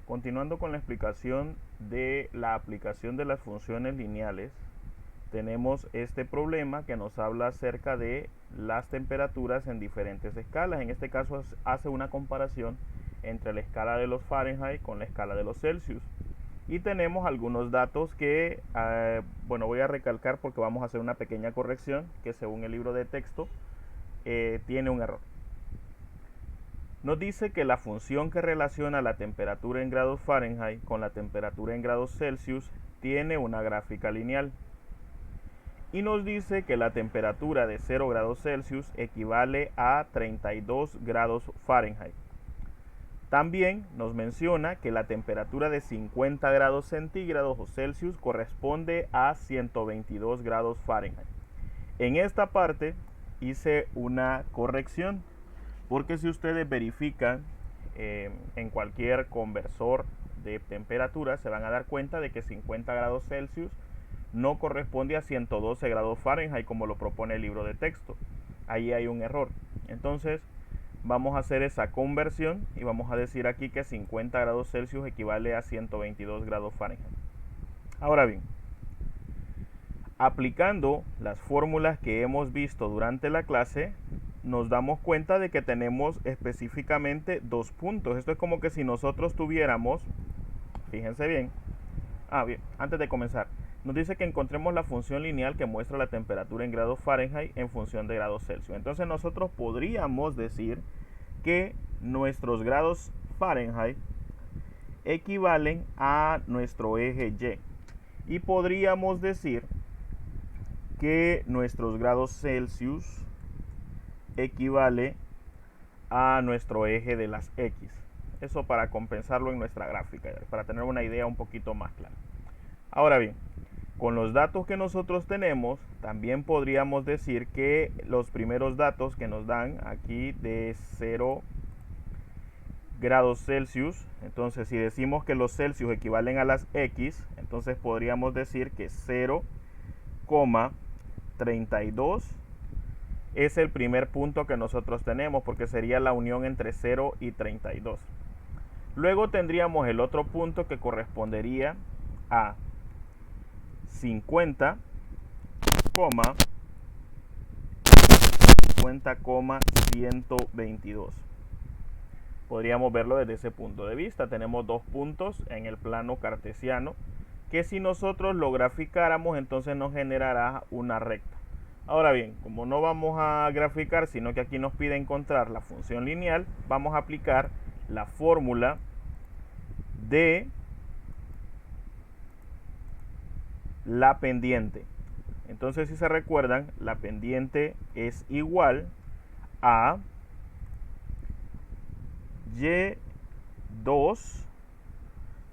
Continuando con la explicación de la aplicación de las funciones lineales, tenemos este problema que nos habla acerca de las temperaturas en diferentes escalas. En este caso hace una comparación entre la escala de los Fahrenheit con la escala de los Celsius. Y tenemos algunos datos que, voy a recalcar porque vamos a hacer una pequeña corrección que según el libro de texto tiene un error. Nos dice que la función que relaciona la temperatura en grados Fahrenheit con la temperatura en grados Celsius tiene una gráfica lineal. Y nos dice que la temperatura de 0 grados Celsius equivale a 32 grados Fahrenheit. También nos menciona que la temperatura de 50 grados centígrados o Celsius corresponde a 122 grados Fahrenheit. En esta parte hice una corrección, porque si ustedes verifican en cualquier conversor de temperatura, se van a dar cuenta de que 50 grados Celsius no corresponde a 112 grados Fahrenheit como lo propone el libro de texto. Ahí hay un error. Entonces vamos a hacer esa conversión y vamos a decir aquí que 50 grados Celsius equivale a 122 grados Fahrenheit. Ahora bien, aplicando las fórmulas que hemos visto durante la clase, nos damos cuenta de que tenemos específicamente dos puntos. Esto es como que si nosotros tuviéramos, fíjense bien, bien, antes de comenzar, nos dice que encontremos la función lineal que muestra la temperatura en grados Fahrenheit en función de grados Celsius. Entonces nosotros podríamos decir que nuestros grados Fahrenheit equivalen a nuestro eje Y. Y podríamos decir que nuestros grados Celsius equivale a nuestro eje de las X. Eso para compensarlo en nuestra gráfica, para tener una idea un poquito más clara. Ahora bien, con los datos que nosotros tenemos, también podríamos decir que los primeros datos que nos dan aquí de 0 grados Celsius, entonces si decimos que los Celsius equivalen a las X, entonces podríamos decir que 0,32 es el primer punto que nosotros tenemos, porque sería la unión entre 0 y 32. Luego tendríamos el otro punto que correspondería a 50,122. Podríamos verlo desde ese punto de vista. Tenemos dos puntos en el plano cartesiano que si nosotros lo graficáramos, entonces nos generará una recta. Ahora bien, como no vamos a graficar, sino que aquí nos pide encontrar la función lineal, vamos a aplicar la fórmula de la pendiente. Entonces, si se recuerdan, la pendiente es igual a Y2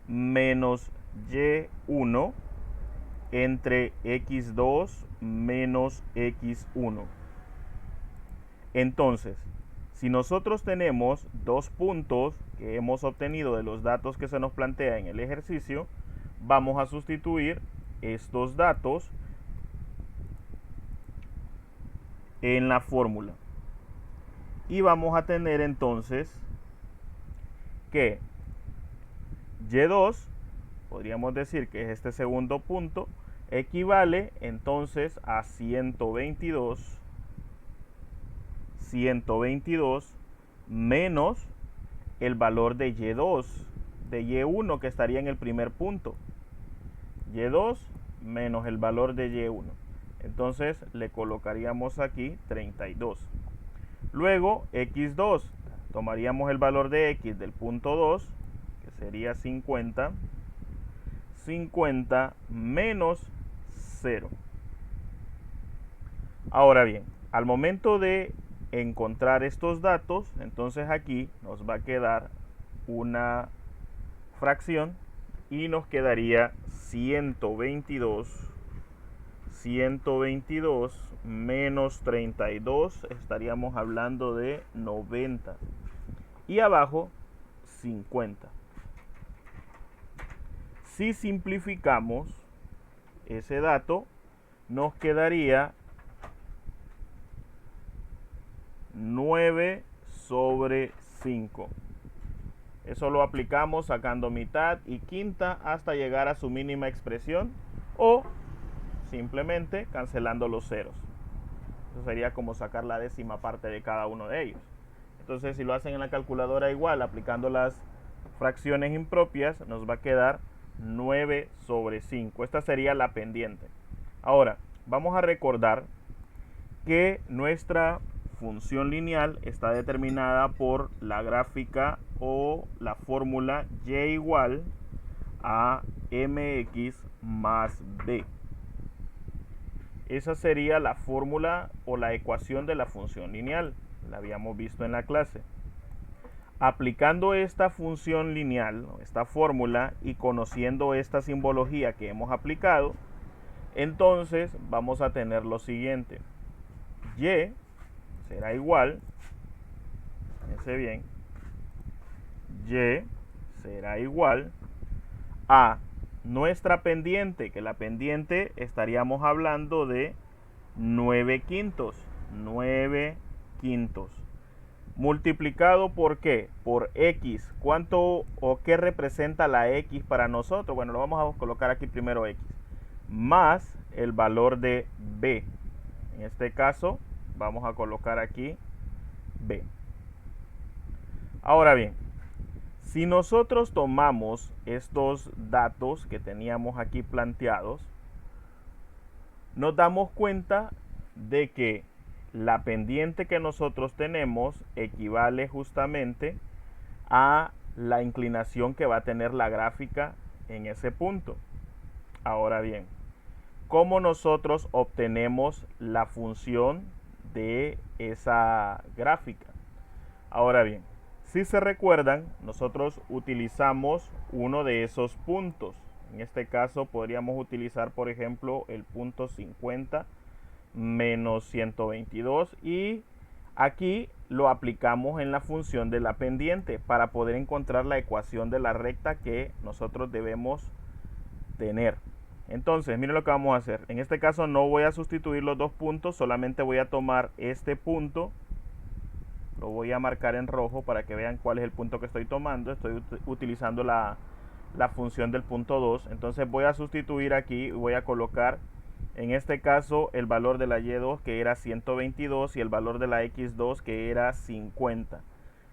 menos Y1 entre X2 menos X1. Entonces, si nosotros tenemos dos puntos que hemos obtenido de los datos que se nos plantea en el ejercicio, vamos a sustituir estos datos en la fórmula. Y vamos a tener entonces que Y2, podríamos decir que es este segundo punto, equivale entonces a 122 menos el valor de Y2, de Y1 que estaría en el primer punto. Y2 menos el valor de Y1. Entonces le colocaríamos aquí 32. Luego X2, tomaríamos el valor de X del punto 2, que sería 50 menos 0. Ahora bien, al momento de encontrar estos datos, entonces aquí nos va a quedar una fracción y nos quedaría 122 menos 32, estaríamos hablando de 90. Y abajo 50. Si simplificamos ese dato, nos quedaría 9/5. Eso lo aplicamos sacando mitad y quinta hasta llegar a su mínima expresión o simplemente cancelando los ceros. Eso sería como sacar la décima parte de cada uno de ellos. Entonces, si lo hacen en la calculadora igual, aplicando las fracciones impropias, nos va a quedar 9 sobre 5. Esta sería la pendiente. Ahora, vamos a recordar que nuestra función lineal está determinada por la gráfica o la fórmula y igual a mx más b. Esa sería la fórmula o la ecuación de la función lineal. La habíamos visto en la clase. Aplicando esta función lineal, esta fórmula, y conociendo esta simbología que hemos aplicado, entonces vamos a tener lo siguiente. Y será igual, fíjense bien, y será igual a nuestra pendiente, que la pendiente estaríamos hablando de 9 quintos. 9 quintos. Multiplicado por qué? Por x. ¿Cuánto o qué representa la x para nosotros? Bueno, lo vamos a colocar aquí primero x. Más el valor de b. En este caso, vamos a colocar aquí b. Ahora bien, si nosotros tomamos estos datos que teníamos aquí planteados, nos damos cuenta de que la pendiente que nosotros tenemos equivale justamente a la inclinación que va a tener la gráfica en ese punto. Ahora bien, ¿cómo nosotros obtenemos la función de esa gráfica? Ahora bien, si se recuerdan, nosotros utilizamos uno de esos puntos. En este caso podríamos utilizar, por ejemplo, el punto 50 menos 122 y aquí lo aplicamos en la función de la pendiente para poder encontrar la ecuación de la recta que nosotros debemos tener. Entonces, miren lo que vamos a hacer. En este caso no voy a sustituir los dos puntos, solamente voy a tomar este punto. Lo voy a marcar en rojo para que vean cuál es el punto que estoy tomando. Estoy utilizando la función del punto 2. Entonces voy a sustituir aquí y voy a colocar en este caso el valor de la y2 que era 122 y el valor de la x2 que era 50.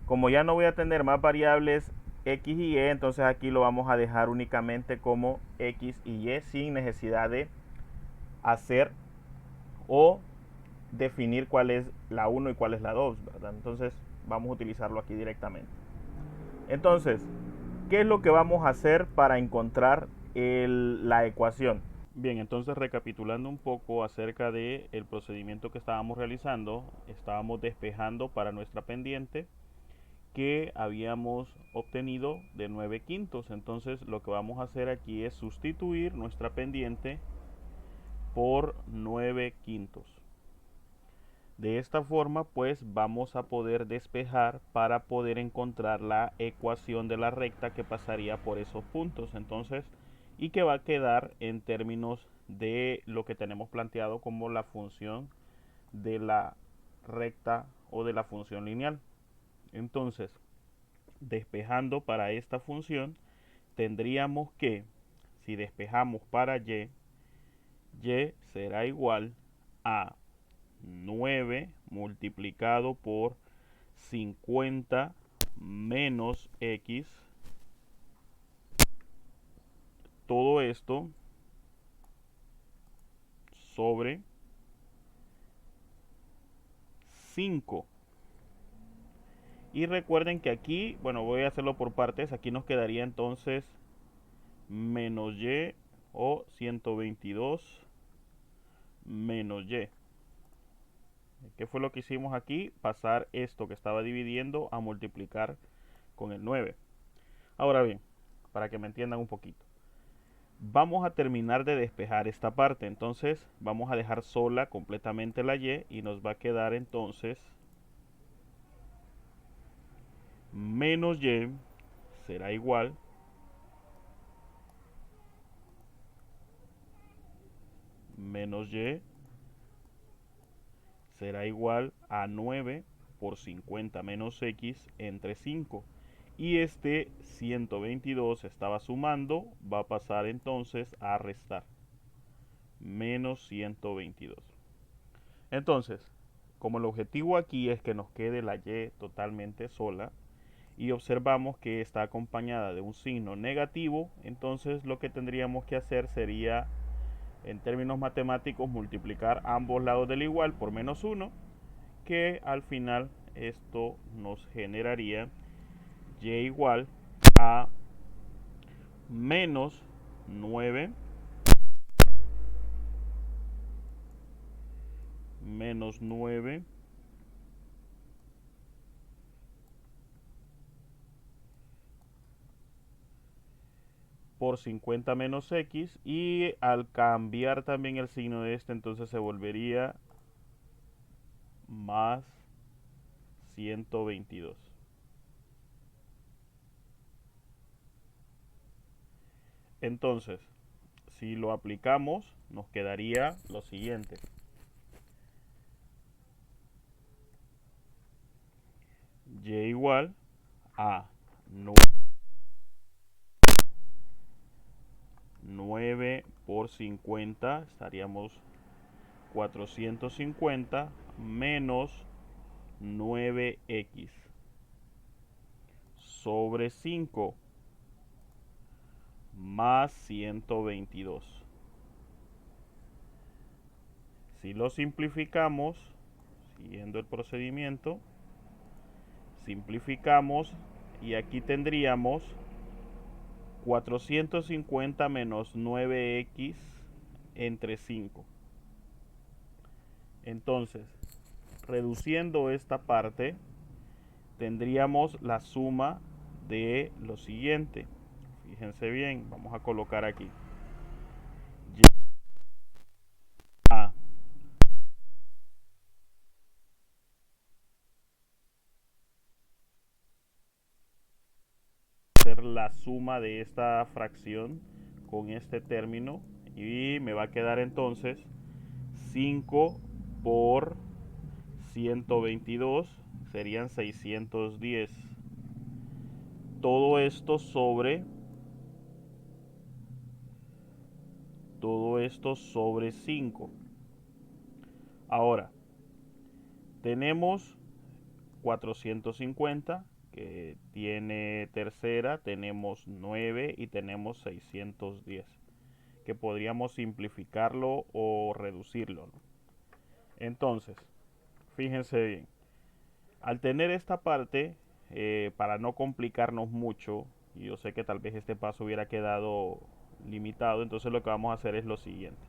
Como ya no voy a tener más variables x y y, entonces aquí lo vamos a dejar únicamente como x y y sin necesidad de hacer o definir cuál es la 1 y cuál es la 2, ¿verdad? Entonces vamos a utilizarlo aquí directamente. Entonces, ¿qué es lo que vamos a hacer para encontrar la ecuación? Bien, entonces recapitulando un poco acerca del procedimiento que estábamos realizando, estábamos despejando para nuestra pendiente que habíamos obtenido de 9 quintos. Entonces lo que vamos a hacer aquí es sustituir nuestra pendiente por 9 quintos. De esta forma pues vamos a poder despejar para poder encontrar la ecuación de la recta que pasaría por esos puntos. Entonces, y que va a quedar en términos de lo que tenemos planteado como la función de la recta o de la función lineal. Entonces, despejando para esta función, tendríamos que, si despejamos para y será igual a 9 multiplicado por 50 menos x, todo esto sobre 5. Y recuerden que aquí, bueno, voy a hacerlo por partes, aquí nos quedaría entonces menos y o 122 menos y. ¿Qué fue lo que hicimos aquí? Pasar esto que estaba dividiendo a multiplicar con el 9. Ahora bien, para que me entiendan un poquito. Vamos a terminar de despejar esta parte. Entonces vamos a dejar sola completamente la y nos va a quedar entonces menos y será igual menos y será igual a 9 por 50 menos x entre 5. y este 122 estaba sumando, va a pasar entonces a restar, menos 122. Entonces, como el objetivo aquí es que nos quede la y totalmente sola, y observamos que está acompañada de un signo negativo, entonces lo que tendríamos que hacer sería, en términos matemáticos, multiplicar ambos lados del igual por menos 1, que al final esto nos generaría y igual a menos 9 menos 9 por 50 menos x, y al cambiar también el signo de este, entonces se volvería más 122. Entonces, si lo aplicamos, nos quedaría lo siguiente. Y igual a 9 por 50, estaríamos 450 menos 9x sobre 5 más 122. Si lo simplificamos, siguiendo el procedimiento, simplificamos y aquí tendríamos 450 menos 9x entre 5. Entonces, reduciendo esta parte, tendríamos la suma de lo siguiente. Fíjense bien, vamos a colocar aquí. A hacer la suma de esta fracción con este término y me va a quedar entonces 5 por 122 serían 610. Todo esto sobre 5. Ahora, tenemos 450 que tiene tercera, tenemos 9 y tenemos 610, que podríamos simplificarlo o reducirlo, ¿no? Entonces, fíjense bien, al tener esta parte, para no complicarnos mucho, y yo sé que tal vez este paso hubiera quedado limitado, entonces lo que vamos a hacer es lo siguiente.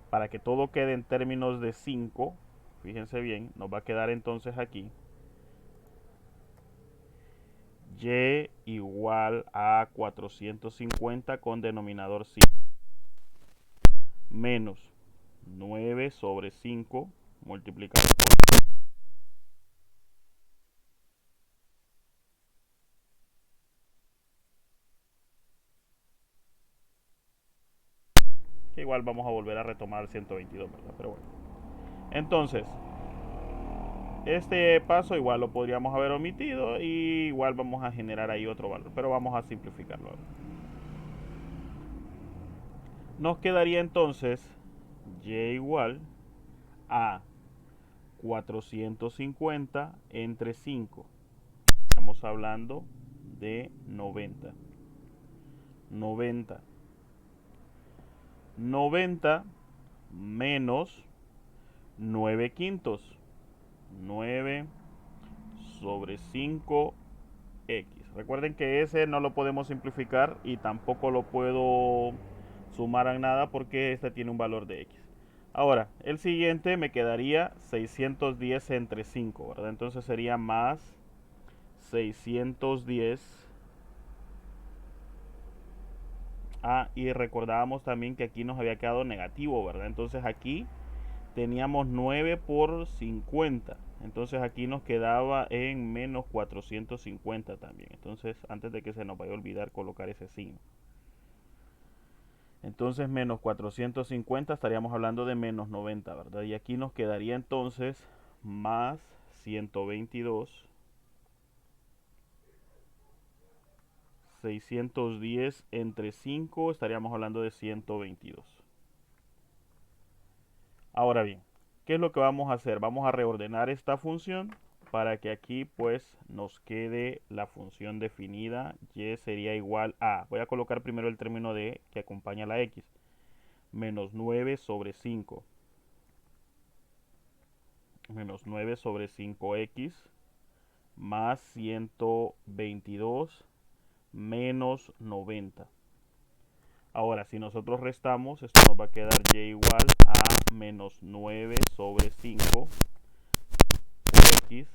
Para que todo quede en términos de 5, fíjense bien, nos va a quedar entonces aquí y igual a 450 con denominador 5 menos 9 sobre 5 multiplicado por, que igual vamos a volver a retomar el 122, ¿verdad? Pero bueno. Entonces, este paso igual lo podríamos haber omitido y igual vamos a generar ahí otro valor, pero vamos a simplificarlo. Nos quedaría entonces y igual a 450 entre 5. Estamos hablando de 90. 90 menos 9 quintos. 9 sobre 5x. Recuerden que ese no lo podemos simplificar y tampoco lo puedo sumar a nada porque este tiene un valor de x. Ahora, el siguiente me quedaría 610 entre 5, ¿verdad? Entonces sería más 610. Y recordábamos también que aquí nos había quedado negativo, ¿verdad? Entonces aquí teníamos 9 por 50. Entonces aquí nos quedaba en menos 450 también. Entonces, antes de que se nos vaya a olvidar colocar ese signo. Entonces, menos 450 estaríamos hablando de menos 90, ¿verdad? Y aquí nos quedaría entonces más 122 610 entre 5, estaríamos hablando de 122. Ahora bien, ¿qué es lo que vamos a hacer? Vamos a reordenar esta función para que aquí pues nos quede la función definida. Y sería igual a, voy a colocar primero el término de que acompaña a la x, menos 9 sobre 5. Menos 9 sobre 5x más 122 menos 90. Ahora, si nosotros restamos, esto nos va a quedar y igual a menos 9 sobre 5 x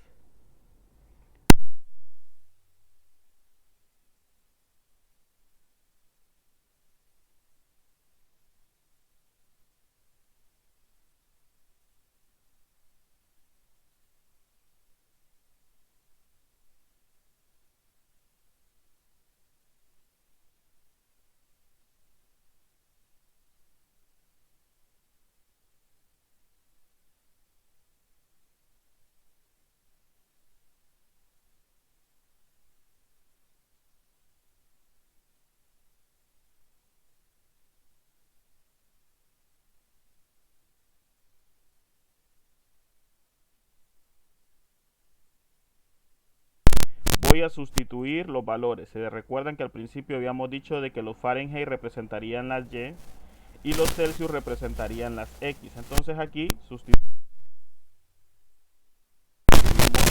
voy a sustituir los valores. Se recuerdan que al principio habíamos dicho de que los Fahrenheit representarían las y los Celsius representarían las X. Entonces aquí sustituimos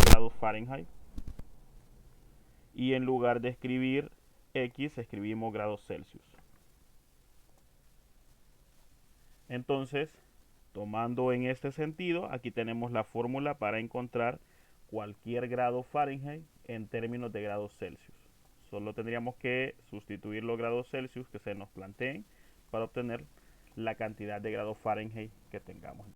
grados Fahrenheit y en lugar de escribir X escribimos grados Celsius. Entonces, tomando en este sentido, aquí tenemos la fórmula para encontrar cualquier grado Fahrenheit en términos de grados Celsius. Solo tendríamos que sustituir los grados Celsius que se nos planteen para obtener la cantidad de grados Fahrenheit que tengamos.